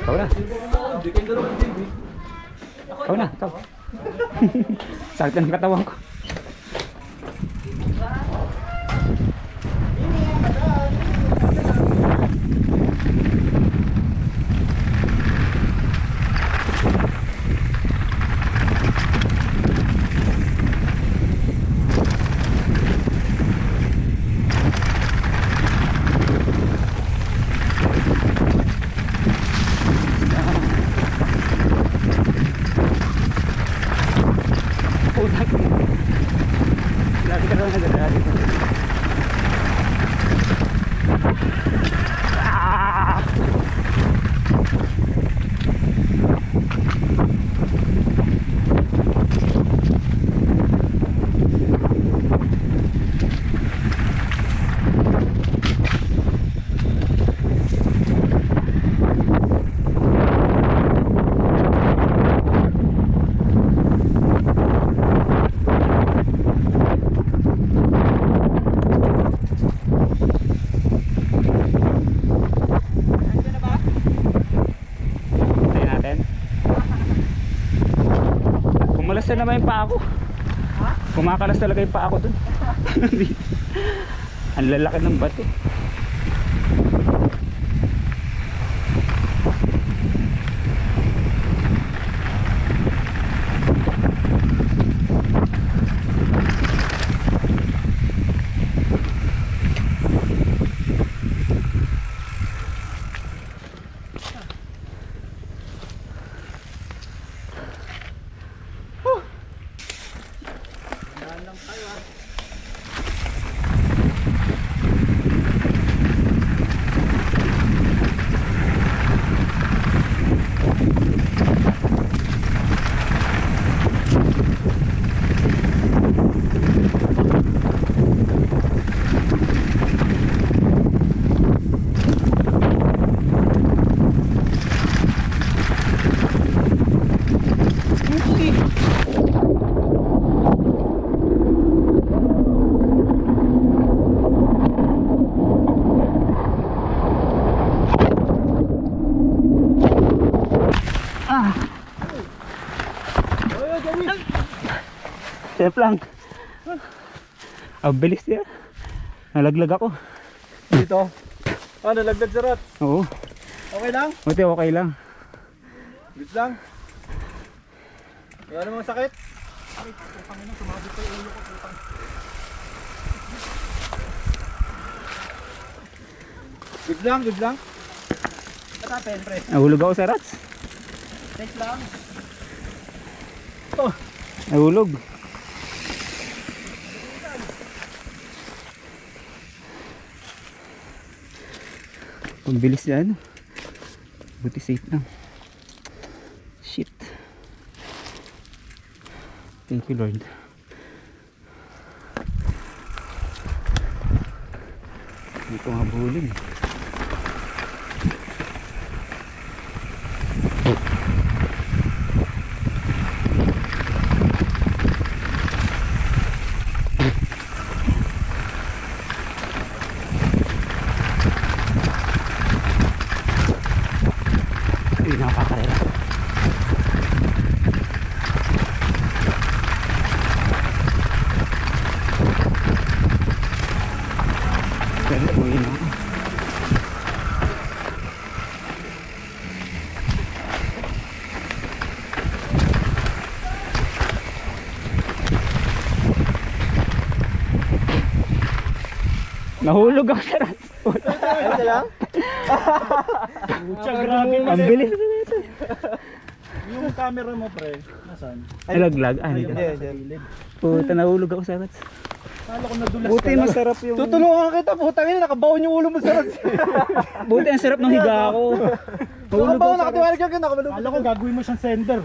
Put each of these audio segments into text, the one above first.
Ikaw na. Ikaw na, ikaw. Sakit ng katawan ko. Kumakalas na naman yung paa ko. Kumakalas talaga yung paa ko dun. Ang lalaki ng bato. Safe lang. Ang bilis niya. Nalaglag ako. Dito? Ah, nalaglag sa rat. Oo. Okay lang? Buti okay lang. Bit lang. Wala namang sakit? Ay, putang ina, sumabit ko yung ulo ko, putang. Good lang, good lang. Katapin, pre. Nahulog ako sa rats. Safe lang. Oh. Nahulog. Ang bilis na ano. Buti safe lang. Shit. Thank you Lord. Hindi ko habulin. Nakakarera. Pero uwi na ako. Nahulog ako sa rats. Ano lang? Ang bilis. Yung camera mo, pre, nasaan? Nalaglag. Hindi. Puta, nahulog ako sa rats. Kala ko nadulas Buti masarap yung... Tutulungan kita, putang ina, nakabaon yung ulo mo sa rat. Buti ang sarap ng higa ko. Nakabaon, nakatiwala ka, nakabalong. Kala ko gagawin mo siyang sender.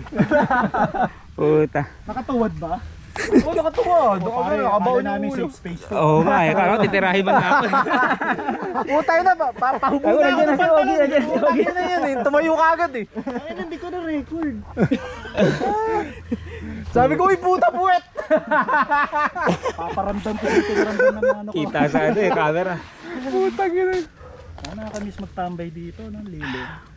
Puta. Nakatuwad ba? Oo, nakatuwad. Nakabaon yung ulo. Oo nga, kala ko titirahin man ako. Putay na ba? Papahubo na ako ng pantalon. Putay na yan eh. Tumayo ka agad eh. Ay, hindi ko na record. Sabi ko, uy puta puwet! Paparamdam ko dito, ramdam ng ano ko. Kita sa ano eh, camera. Putang ina. Sana nakamiss magtambay dito, no? Lilo.